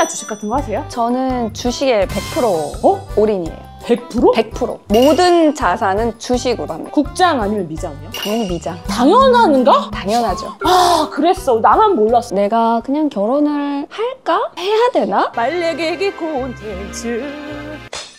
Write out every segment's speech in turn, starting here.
투자나 주식 같은 거 하세요? 저는 주식에 100% 올인이에요. 100%? 100%. 모든 자산은 주식으로 합니다. 국장 아니면 미장이요? 당연히 미장. 당연한가? 당연하죠. 아, 그랬어. 나만 몰랐어. 내가 그냥 결혼을 할까? 해야 되나? 말레개기 콘텐츠.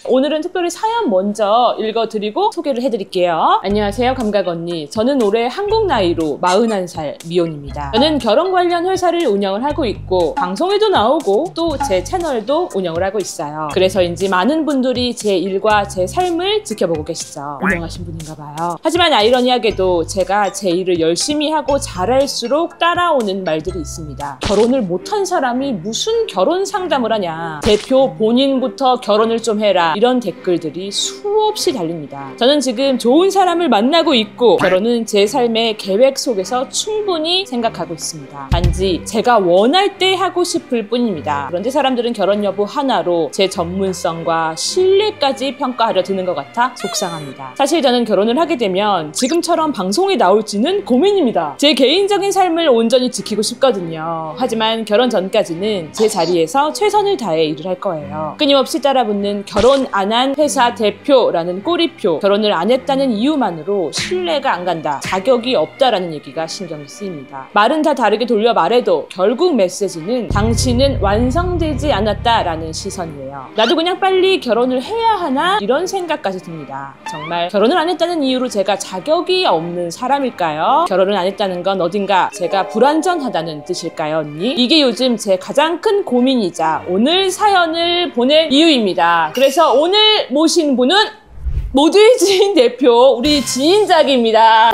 오늘은 특별히 사연 먼저 읽어드리고 소개를 해드릴게요. 안녕하세요, 감각 언니. 저는 올해 한국 나이로 41살 미혼입니다. 저는 결혼 관련 회사를 운영을 하고 있고 방송에도 나오고 또 제 채널도 운영을 하고 있어요. 그래서인지 많은 분들이 제 일과 제 삶을 지켜보고 계시죠. 유명하신 분인가 봐요. 하지만 아이러니하게도 제가 제 일을 열심히 하고 잘할수록 따라오는 말들이 있습니다. 결혼을 못한 사람이 무슨 결혼 상담을 하냐, 대표 본인부터 결혼을 좀 해라, 이런 댓글들이 수없이 달립니다. 저는 지금 좋은 사람을 만나고 있고 결혼은 제 삶의 계획 속에서 충분히 생각하고 있습니다. 단지 제가 원할 때 하고 싶을 뿐입니다. 그런데 사람들은 결혼 여부 하나로 제 전문성과 신뢰까지 평가하려 드는 것 같아 속상합니다. 사실 저는 결혼을 하게 되면 지금처럼 방송에 나올지는 고민입니다. 제 개인적인 삶을 온전히 지키고 싶거든요. 하지만 결혼 전까지는 제 자리에서 최선을 다해 일을 할 거예요. 끊임없이 따라붙는 결혼 안 한 회사 대표라는 꼬리표, 결혼을 안 했다는 이유만으로 신뢰가 안 간다, 자격이 없다라는 얘기가 신경이 쓰입니다. 말은 다 다르게 돌려 말해도 결국 메시지는 당신은 완성되지 않았다라는 시선이에요. 나도 그냥 빨리 결혼을 해야 하나 이런 생각까지 듭니다. 정말 결혼을 안 했다는 이유로 제가 자격이 없는 사람일까요? 결혼을 안 했다는 건 어딘가 제가 불완전하다는 뜻일까요, 언니? 이게 요즘 제 가장 큰 고민이자 오늘 사연을 보낼 이유입니다. 그래서 오늘 모신 분은 모두의 지인 대표, 우리 지인작입니다.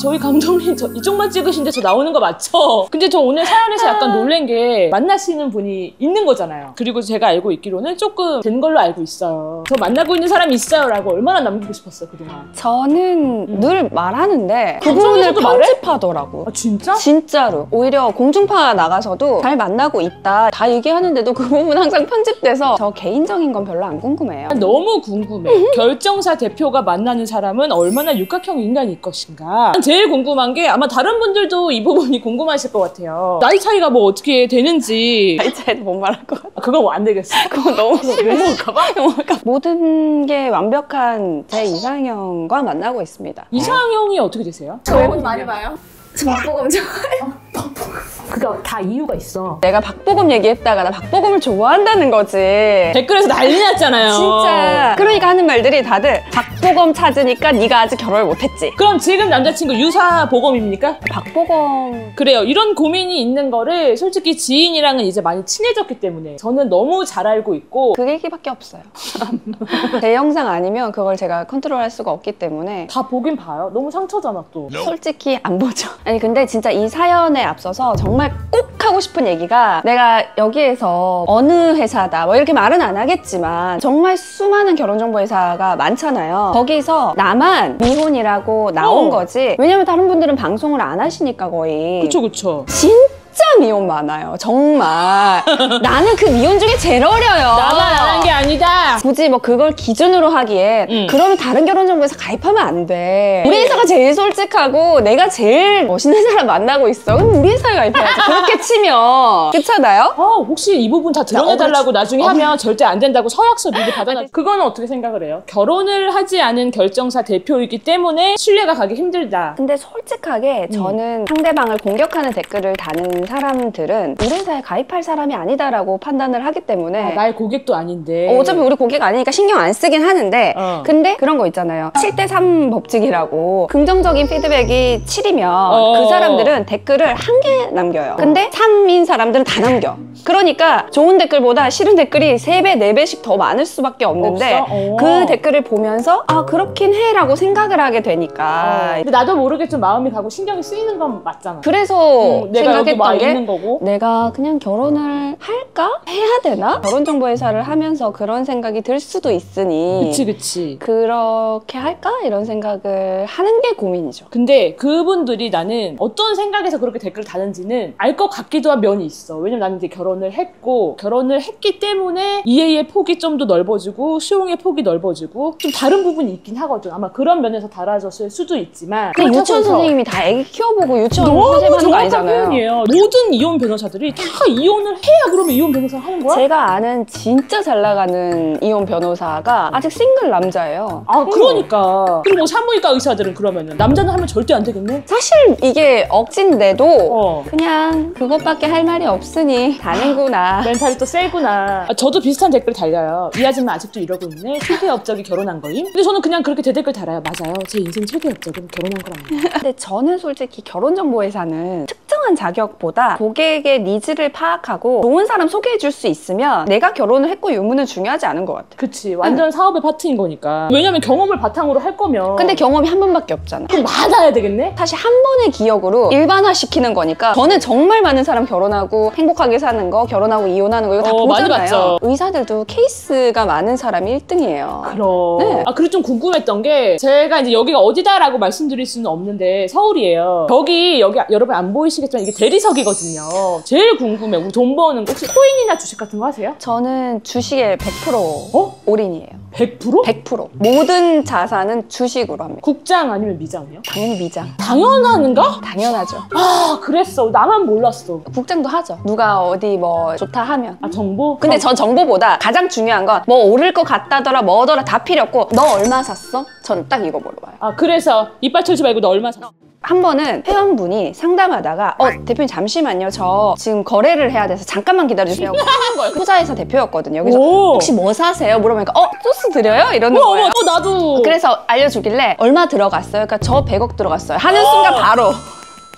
저희 감독님 이쪽만 찍으신데 저 나오는 거 맞죠? 근데 저 오늘 사연에서 약간 놀란 게 만나시는 분이 있는 거잖아요. 그리고 제가 알고 있기로는 조금 된 걸로 알고 있어요. 저 만나고 있는 사람이 있어요 라고 얼마나 남기고 싶었어요, 그동안. 저는 늘 말하는데 그 부분을 편집하더라고요. 아, 진짜? 진짜로. 오히려 공중파 나가서도 잘 만나고 있다 다 얘기하는데도 그 부분 항상 편집돼서 저 개인적인 건 별로 안 궁금해요. 너무 궁금해. 결정사 대표가 만나는 사람은 얼마나 육각형 인간일 것인가. 제일 궁금한 게 아마 다른 분들도 이 부분이 궁금하실 것 같아요. 나이 차이가 뭐 어떻게 되는지. 나이 차이도 못 말할 것 같아. 그건 뭐 안 되겠어. 그건 너무 욕먹을까봐? 모든 게 완벽한 제 이상형과 만나고 있습니다. 이상형이 어떻게 되세요? 저 외국 많이 봐요. 저 박보검 좋아해요. 그러니까 다 이유가 있어. 내가 박보검 얘기했다가 나 박보검을 좋아한다는 거지. 댓글에서 난리 났잖아요. 진짜. 그러니까 하는 말들이 다들 박보검 찾으니까 네가 아직 결혼을 못했지. 그럼 지금 남자친구 유사보검입니까? 박보검. 그래요. 이런 고민이 있는 거를 솔직히 지인이랑은 이제 많이 친해졌기 때문에 저는 너무 잘 알고 있고. 그 얘기밖에 없어요. 제 영상 아니면 그걸 제가 컨트롤할 수가 없기 때문에. 다 보긴 봐요. 너무 상처잖아 또. 솔직히 안 보죠. 아니 근데 진짜 이 사연에 앞서서 정말 꼭 하고 싶은 얘기가, 내가 여기에서 어느 회사다 뭐 이렇게 말은 안 하겠지만 정말 수많은 결혼정보회사가 많잖아요. 거기서 나만 미혼이라고 나온 거지. 왜냐면 다른 분들은 방송을 안 하시니까 거의. 그쵸. 진짜 미혼 많아요. 정말. 나는 그 미혼 중에 제일 어려요. 나만 안 한 게 아니다. 굳이 뭐 그걸 기준으로 하기엔 그러면 다른 결혼정보회사 가입하면 안 돼. 우리 회사가 제일 솔직하고 내가 제일 멋있는 사람 만나고 있어. 그럼 우리 회사에 가입해야지. 그렇게 치면. 그렇잖아요? 혹시 이 부분 다 드러내달라고 나중에 하면 절대 안 된다고 서약서 미리 받아놔. 그거는 어떻게 생각을 해요? 결혼을 하지 않은 결정사 대표이기 때문에 신뢰가 가기 힘들다. 근데 솔직하게 저는 상대방을 공격하는 댓글을 다는 사람들은 우리 회사에 가입할 사람이 아니다라고 판단을 하기 때문에. 나의 고객도 아닌데. 어차피 우리 고객 아니니까 신경 안 쓰긴 하는데 근데 그런 거 있잖아요. 7대3 법칙이라고. 긍정적인 피드백이 7이면 그 사람들은 댓글을 1개 남겨요. 근데 3인 사람들은 다 남겨. 그러니까 좋은 댓글보다 싫은 댓글이 3배, 4배씩 더 많을 수밖에 없는데 그 댓글을 보면서 아 그렇긴 해 라고 생각을 하게 되니까. 근데 나도 모르게 좀 마음이 가고 신경이 쓰이는 건 맞잖아. 그래서 내가 생각했던 게 있는 거고. 내가 그냥 결혼을 할까? 해야 되나? 결혼정보회사를 하면서 그런 생각이 들 수도 있으니 그치. 그렇게 할까? 이런 생각을 하는 게 고민이죠. 근데 그분들이 나는 어떤 생각에서 그렇게 댓글을 다는지는 알 것 같기도 한 면이 있어. 왜냐면 나는 이제 결혼을 했기 때문에 이해의 폭이 좀 더 넓어지고 수용의 폭이 넓어지고 좀 다른 부분이 있긴 하거든. 아마 그런 면에서 달라졌을 수도 있지만. 근데 유치원 선생님이 다 애기 키워보고 유치원 너무 선생님 하는 거 정확한 아니잖아요. 표현이에요. 모든 이혼 변호사들이 다 이혼을 해야 그러면 이혼 변호사 하는 거야? 제가 아는 진짜 잘 나가는 이혼 변호사가 아직 싱글 남자예요. 아 그러니까. 그리고 뭐 산부인과 의사들은 그러면은 남자는 하면 절대 안 되겠네? 사실 이게 억진데도 그냥 그것밖에 할 말이 없으니 다는구나. 멘탈이 또 세구나. 저도 비슷한 댓글 달려요. 이 아줌마 아직도 이러고 있네? 최대 업적이 결혼한 거임? 근데 저는 그냥 그렇게 대댓글 달아요. 맞아요. 제 인생 최대 업적은 결혼한 거랍니다. 근데 저는 솔직히 결혼정보회사는 특정한 자격보다 고객의 니즈를 파악하고 좋은 사람 소개해줄 수 있으면 내가 결혼을 했고 유무는 중요하지 않은 것 같아. 그치. 완전 사업의 파트인 거니까. 왜냐면 경험을 바탕으로 할 거면. 근데 경험이 한 번밖에 없잖아. 그럼 많아야 되겠네? 사실 한 번의 기억으로 일반화시키는 거니까 저는 정말 많은 사람 결혼하고 행복하게 사는 거, 결혼하고 이혼하는 거 이거 다 많이 보잖아요. 봤죠. 의사들도 케이스가 많은 사람이 1등이에요. 그럼. 네. 아, 그리고 좀 궁금했던 게 제가 이제 여기가 어디다라고 말씀드릴 수는 없는데 서울이에요. 여기 여러분 안 보이시겠지만 이게 대리석이거든요. 제일 궁금해. 우리 돈 버는 거 혹시 코인이나 주식 같은 거 하세요? 저는 주식에 100% 올인이에요. 100%? 100%. 모든 자산은 주식으로 합니다. 국장 아니면 미장이요? 당연히 미장. 당연한가? 당연하죠. 아 그랬어. 나만 몰랐어. 국장도 하죠. 누가 어디 뭐 좋다 하면. 아 정보? 근데 전 정보보다 가장 중요한 건 뭐 오를 것 같다더라 뭐더라 다 필요 없고 너 얼마 샀어? 전 딱 이거 물어봐요. 아 그래서 이빨 털지 말고 너 얼마 샀어? 한 번은 회원분이 상담하다가 대표님 잠시만요. 저 지금 거래를 해야 돼서 잠깐만 기다려주세요. 하는 거예요. 투자회사 대표였거든요. 그래서 혹시 뭐 사세요? 물어보니까 소스 드려요? 이러는 거예요. 나도. 그래서 알려주길래 얼마 들어갔어요? 그러니까 저 100억 들어갔어요. 하는 순간 바로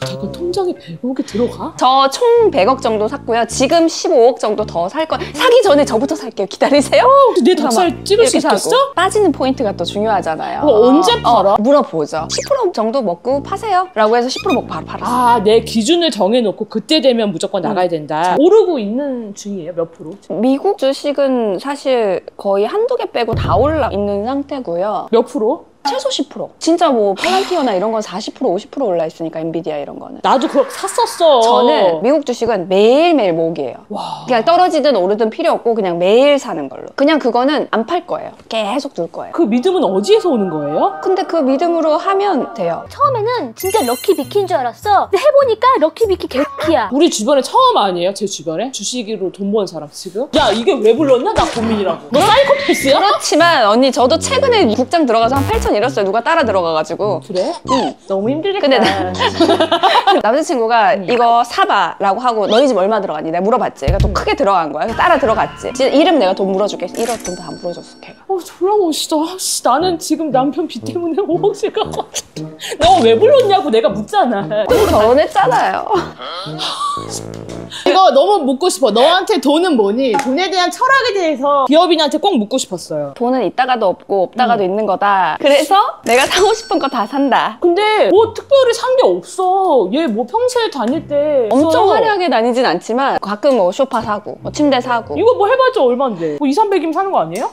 잠깐 통장에 100억이 들어가? 저 총 100억 정도 샀고요. 지금 15억 정도 더 살 거예요. 사기 전에 저부터 살게요. 기다리세요. 내 닭살 찍을 수 있겠어? 사고. 빠지는 포인트가 또 중요하잖아요. 언제 팔아? 물어보죠. 10% 정도 먹고 파세요. 라고 해서 10% 먹고 바로 팔았어요. 아, 내 기준을 정해놓고 그때 되면 무조건 나가야 된다. 오르고 있는 중이에요? 몇 프로? 미국 주식은 사실 거의 한두 개 빼고 다 올라 있는 상태고요. 몇 프로? 최소 10%. 진짜 뭐 팔란티어나 이런 건 40%, 50% 올라 있으니까 엔비디아 이런 거는. 나도 그거 샀었어. 저는 미국 주식은 매일매일 모으기예요. 와. 그냥 떨어지든 오르든 필요 없고 그냥 매일 사는 걸로. 그냥 그거는 안 팔 거예요. 계속 둘 거예요. 그 믿음은 어디에서 오는 거예요? 근데 그 믿음으로 하면 돼요. 처음에는 진짜 럭키비키인 줄 알았어. 근데 해보니까 럭키비키 개키야. 우리 주변에 처음 아니에요? 제 주변에? 주식으로 돈 버는 사람 지금? 야 이게 왜 불렀나? 나 고민이라고. 너 사이코패스야? 그렇지만 언니 저도 최근에 국장 들어가서 한 8천 잃었어요. 누가 따라 들어가가지고. 그래? 응. 너무 힘들겠다. 근데 남자친구가 이거 사봐 라고 하고 너희 집 얼마 들어갔니? 내가 물어봤지. 그러니까 또 크게 들어간 거야. 그래서 따라 들어갔지. 진짜 이름 내가 돈 물어줄게. 1억 돈 다 안 물어줬어 걔가. 졸라 멋있다. 나는 지금 남편 빚 때문에 5억씩 갖고 너 왜 불렀냐고 내가 묻잖아. 결혼했잖아요. 이거 너무 묻고 싶어. 너한테 돈은 뭐니? 돈에 대한 철학에 대해서 기업인한테 꼭 묻고 싶었어요. 돈은 있다가도 없고 없다가도 있는 거다. 그래서 내가 사고 싶은 거 다 산다. 근데 뭐 특별히 산 게 없어. 얘 뭐 평소에 다닐 때 엄청 화려하게 다니진 않지만 가끔 뭐 소파 사고 뭐 침대 사고 이거 뭐 해봤자 얼만데? 뭐 2, 300이면 사는 거 아니에요?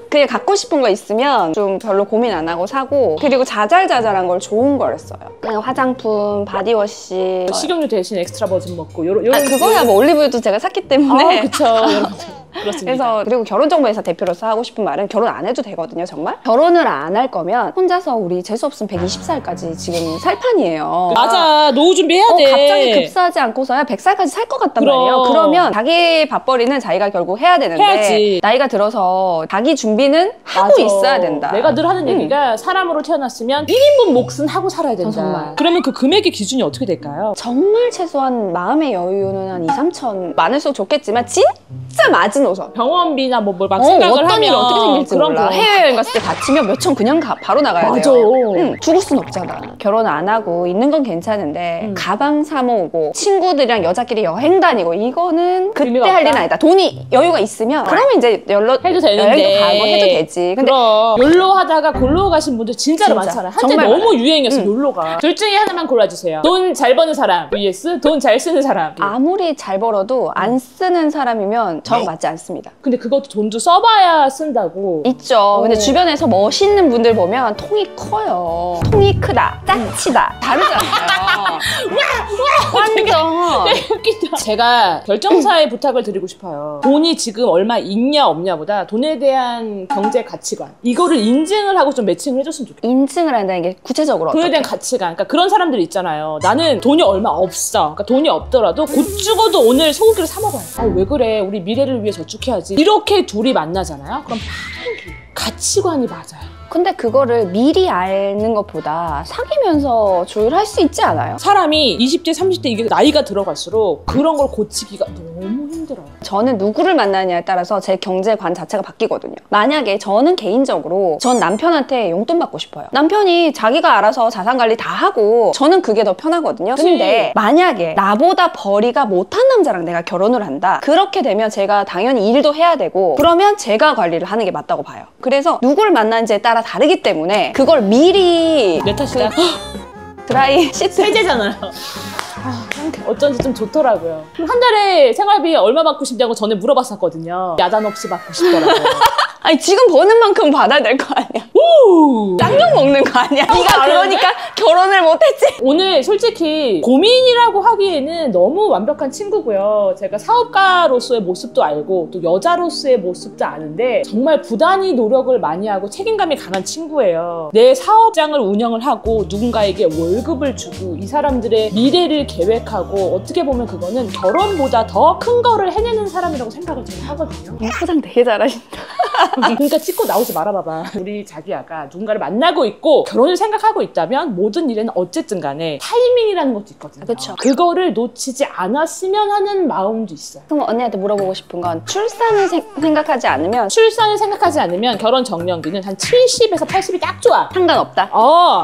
그냥 갖고 싶은 거 있으면 좀 별로 고민 안 하고 사고 그리고 자잘자잘한 걸 좋은 걸 써요. 그냥 화장품, 바디워시 식용유 대신 엑스트라 버진 먹고 요런 그거야 뭐 올리브유도 제가 샀기 때문에 그쵸. 여러분. 그렇습니다. 그래서 그리고 결혼정보회사 대표로서 하고 싶은 말은 결혼 안 해도 되거든요. 정말 결혼을 안 할 거면 혼자서 우리 재수없으면 120살까지 지금 살 판이에요. 맞아. 노후 준비해야 돼. 갑자기 급사하지 않고서야 100살까지 살 것 같단 말이에요. 그러면 자기 밥벌이는 자기가 결국 해야 되는데 해야지. 나이가 들어서 자기 준비는 하고 맞아. 있어야 된다. 내가 늘 하는 얘기가 사람으로 태어났으면 1인분 몫은 하고 살아야 된다. 정말. 그러면 그 금액의 기준이 어떻게 될까요? 정말 최소한 마음의 여유는 한 2, 3천 많을수록 좋겠지만 진짜 마지노선. 병원비나 막 생각을 어떤 하면 일이 어떻게 생길지 그런 몰라. 거. 해외여행 갔을 때 다치면 몇 천 그냥 바로 나가야 맞아. 돼요. 죽을 순 없잖아. 결혼 안 하고 있는 건 괜찮은데 가방 사 모으고 친구들이랑 여자끼리 여행 다니고 이거는 그때 의미가 할 일은 없다? 아니다. 돈이 여유가 있으면 그러면 이제 해도 되는데. 여행도 가고 해도 되지. 근데 그럼 욜로 하다가 골로 가신 분들 진짜로 진짜. 많잖아요. 한때 정말 너무 많아요. 유행했어 욜로가. 둘 중에 하나만 골라주세요. 돈 잘 버는 사람 vs 돈 잘 쓰는 사람. 아무리 잘 벌어도 안 쓰는 사람이면 저 맞지 않습니다. 근데 그것도 돈도 써봐야 쓴다고. 있죠. 근데 주변에서 멋있는 분들 보면 통이 커요. 통이 크다, 짜치다. 다르지 않아요. 완전. 웃기다. 제가 결정사에 부탁을 드리고 싶어요. 돈이 지금 얼마 있냐 없냐보다 돈에 대한 경제 가치관 이거를 인증을 하고 좀 매칭을 해줬으면 좋겠어요. 인증을 한다는 게 구체적으로 돈에 어떻게? 대한 가치관. 그러니까 그런 사람들 있잖아요. 나는 돈이 얼마 없어. 그러니까 돈이 없더라도 곧 죽어도 오늘 소고기를 사 먹어요. 아, 왜 그래? 우리 미래를 위해 저축해야지. 이렇게 둘이 만나잖아요. 그럼 가치관이 맞아요. 근데 그거를 미리 아는 것보다 사귀면서 조율할 수 있지 않아요? 사람이 20대, 30대 이게 나이가 들어갈수록 그런 걸 고치기가 너무 힘들어요. 저는 누구를 만나냐에 따라서 제 경제관 자체가 바뀌거든요. 만약에 저는 개인적으로 전 남편한테 용돈 받고 싶어요. 남편이 자기가 알아서 자산관리 다 하고 저는 그게 더 편하거든요. 근데 만약에 나보다 벌이가 못한 남자랑 내가 결혼을 한다. 그렇게 되면 제가 당연히 일도 해야 되고 그러면 제가 관리를 하는 게 맞다고 봐요. 그래서 누구를 만나는지에 따라 다르기 때문에 그걸 미리 내 탓이다. 드라이 시트 세제잖아요. 어쩐지 좀 좋더라고요. 한 달에 생활비 얼마 받고 싶냐고 전에 물어봤었거든요. 야단 없이 받고 싶더라고요. 아니 지금 버는 만큼 받아야 될 거 아니야. 쌍욕 먹는 거 아니야. 네가 그러니까 결혼을 못했지. 오늘 솔직히 고민이라고 하기에는 너무 완벽한 친구고요. 제가 사업가로서의 모습도 알고 또 여자로서의 모습도 아는데 정말 부단히 노력을 많이 하고 책임감이 강한 친구예요. 내 사업장을 운영을 하고 누군가에게 월급을 주고 이 사람들의 미래를 계획하고 어떻게 보면 그거는 결혼보다 더 큰 거를 해내는 사람이라고 생각을 저는 하거든요. 포장 되게 잘하신다. 그러니까 찍고 나오지 말아봐봐. 우리 자기야가 누군가를 만나고 있고 결혼을 생각하고 있다면 모든 일에는 어쨌든 간에 타이밍이라는 것도 있거든요. 그쵸. 그거를 놓치지 않았으면 하는 마음도 있어요. 그럼 언니한테 물어보고 싶은 건 출산을 생각하지 않으면 출산을 생각하지 않으면 결혼 정년기는 한 70에서 80이 딱 좋아. 상관없다.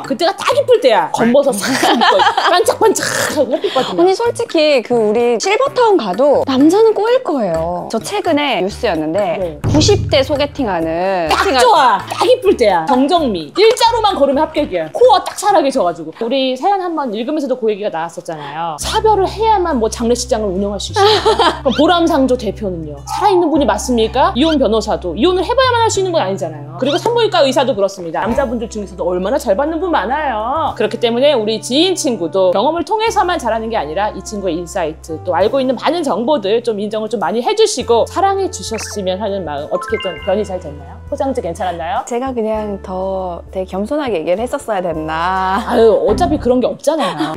그때가 딱 이쁠 때야. 겉벗어 싹 입고 반짝반짝하고 예쁘거든요. 언니 솔직히 그 우리 실버타운 가도 남자는 꼬일 거예요. 저 최근에 뉴스였는데 네. 90대 소개팅하는 딱 좋아. 딱 이쁠 때야. 정정미. 일자로만 걸으면 합격이야. 코어 딱 살하게 져가지고. 우리 사연 한번 읽으면서도 그 얘기가 나왔었잖아요. 사별을 해야만 뭐 장례식장을 운영할 수 있어요. 그럼 보람상조 대표는요. 살아있는 분이 맞습니까? 이혼 변호사도 이혼을 해봐야만 할 수 있는 건 아니잖아요. 그리고 산부인과 의사도 그렇습니다. 남자분들 중에서도 얼마나 잘 받는 분 많아요. 그렇기 때문에 우리 지인 친구도 경험을 통해서만 잘하는 게 아니라 이 친구의 인사이트 또 알고 있는 많은 정보들 좀 인정을 좀 많이 해주시고 사랑해 주셨으면 하는 마음 어떻게 좀 변이 잘 됐나요? 포장지 괜찮았나요? 제가 그냥 더 되게 겸손하게 얘기를 했었어야 됐나. 아유 어차피 그런 게 없잖아요.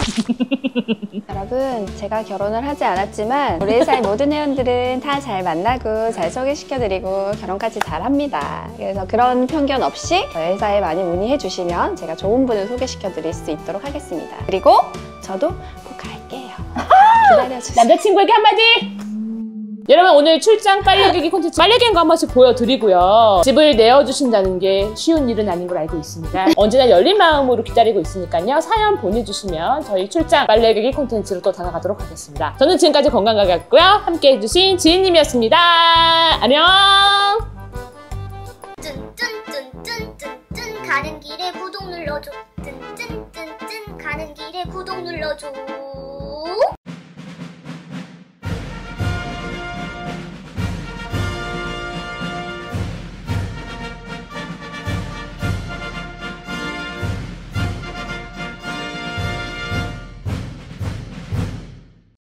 여러분 제가 결혼을 하지 않았지만 우리 회사의 모든 회원들은 다 잘 만나고 잘 소개시켜드리고 결혼까지 잘합니다. 그래서 그런 편견 없이 저희 회사에 많이 문의해 주시면 제가 좋은 분을 소개시켜드릴 수 있도록 하겠습니다. 그리고 저도 꼭 갈게요. 기다려주세요. 남자친구에게 한마디! 여러분 오늘 출장 빨래개기 콘텐츠 빨래개는 거 한 번씩 보여드리고요. 집을 내어주신다는 게 쉬운 일은 아닌 걸 알고 있습니다. 언제나 열린 마음으로 기다리고 있으니까요. 사연 보내주시면 저희 출장 빨래개기 콘텐츠로 또 다가가도록 하겠습니다. 저는 지금까지 건강가게였고요. 함께 해주신 지인님이었습니다. 안녕! 뚠뚠뚠뚠뚠뚠 가는 길에 구독 눌러줘. 뚠뚠뚠뚠 가는 길에 구독 눌러줘.